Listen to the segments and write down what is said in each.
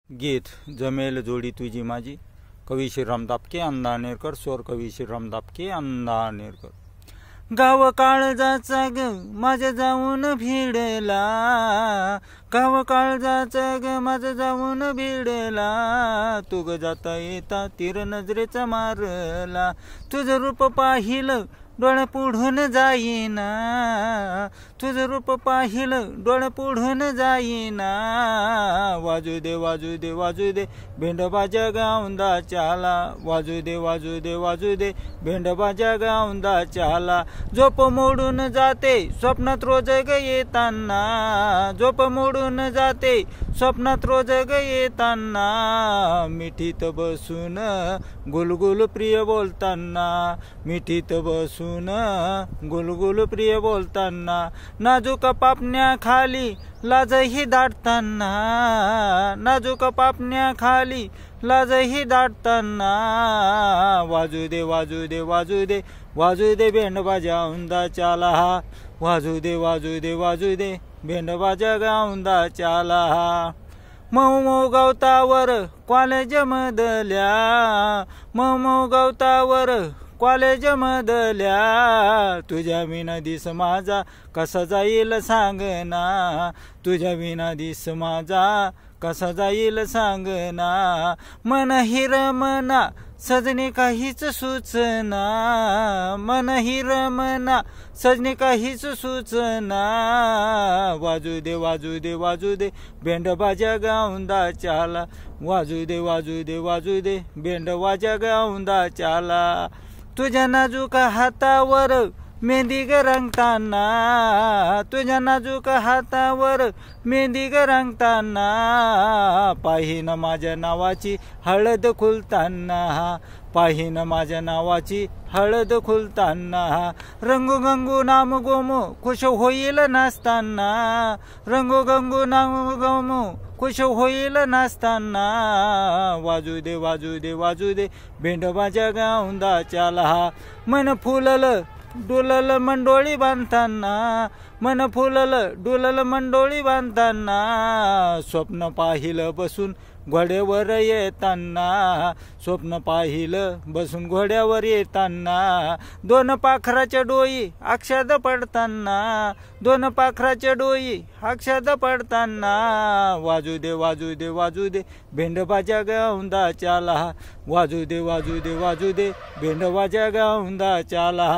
गीत जमेल जोडी तुझी माझी, कवी श्रीराम दापके अंधानेरकर, स्वर कवी श्रीराम दापके अंधानेरकर। गाव काळजाचा ग माझ्या जाऊन भिडला, गाव काळजाचा ग माझ्या जाऊन भिडला, तू ग जाता येता तीर नजरेचा मारला, तुझं रूप पाहिलं डोळे पुढून जाईना, तुझं रूप पाहिलं डोळे पुढून जाईना, वाजू दे वाजू दे वाजू दे भेंडबाजा गाऊंदा चाला, वाजू दे वाजू दे वाजू दे भेंडबाजा गाऊंदा चाला, झोप मोडून जाते स्वप्नात रोज ग येताना, झोप मोडून जाते स्वप्नात रोज ग येताना, मिठीत बसून गुलगुल प्रिय बोलताना, मिठीत बसून गुलगुल प्रिय बोलताना, नाजूक पापण्याखाली लाजही दाटताना, नाजूक पापण्याखाली लाजही दाटताना, वाजू दे वाजू दे वाजू दे वाजू दे भेंडबाजा गाऊंदा चाला, वाजू दे वाजू दे वाजू दे भेंडबाजा गाऊंदा चाला। मऊ मऊ गवतावर कॉलेज मधल्या, मऊ मऊ गवतावर कॉलेज मधल्या, तुझ्या विना दिस माझा कसा जाईल सांगना, तुझ्या विना दिस माझा कसा जाईल सांगना, मन हिरमना सजने काहीच सुचना, मन हिरमना सजने काहीच सुचना, वाजू दे वाजू दे वाजू दे भेंडबाजा गाऊंदा चाला, वाजू दे वाजू दे वाजू दे भेंडबाजा गाऊंदा चाला। तुझ्या नाजूक हातावर मेहंदी ग रंगताना, तुझ्या नाजूक हातावर मेहंदी ग रंगताना, पाहीन माझ्या नावाची हळद खुलताना, पाहीन माझ्या नावाची हळद खुलताना, रंगू गंगू नाम गोमू खुश होईल नाचताना, रंगू गंगू नाम गोमू खुश होईल नाचताना, वाजू दे वाजू दे वाजू दे भेंडबाजा गाऊंदा चाला, मन फुलल डुलल मंडोळी बांधताना, मन फुलल डुलल मंडोळी बांधताना, स्वप्न पाहिलं बसून घोड्यावर येताना, स्वप्न पाहिलं बसून घोड्यावर येताना, दोन पाखराच्या डोई अक्षाद पडताना, दोन पाखराच्या डोई अक्षाद पडताना, वाजू दे वाजू दे वाजू दे भेंडबाजा गाऊंदा चाला, वाजू दे वाजू दे वाजू दे भेंडबाजा गाऊंदा चाला।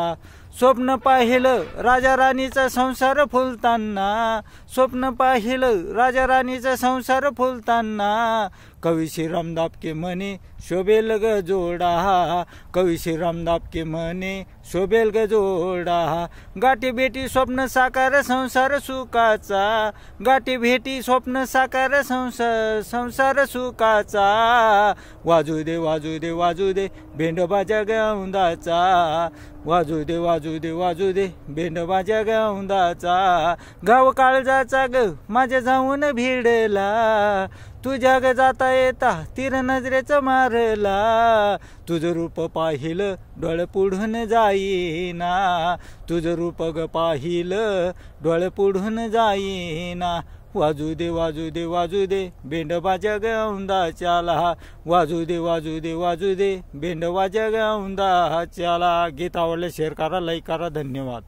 स्वप्न पाहिलं राजा राणीचा संसार फुलताना, स्वप्न पाहिलं राजा राणीचा संसार फुलताना, कवी श्रीराम दापके म्हणे शोभेल ग जोडा, कवी श्रीराम दापके म्हणे शोभेल ग जोडा, गाठी भेटी स्वप्न साकार संसार सुखाचा, गाठी भेटी स्वप्न साकार संसार सुखाचा, वाजू दे वाजू दे वाजू दे भेंडबाजा गाऊंदाचा, वाजू दे वाजू दे वाजू दे भेंडबाजा गाऊंदाचा, गाव काळजाचा ग माझ्या जाऊन भिडला, तुझ्या ग जाता येता तीर नजरेचा मारला, तुझं रूप पाहिलं डोळे पुढून जाईना, तुझं रूप ग पाहिलं डोळे पुढून जाईना, वाजू दे वाजू दे वाजू दे भेंडबाजा गाऊंदा चाला, वाजू दे वाजू दे वाजू दे भेंडबाजा गाऊंदा चाला। गीत आवडले शेअर करा, लाईक करा, धन्यवाद।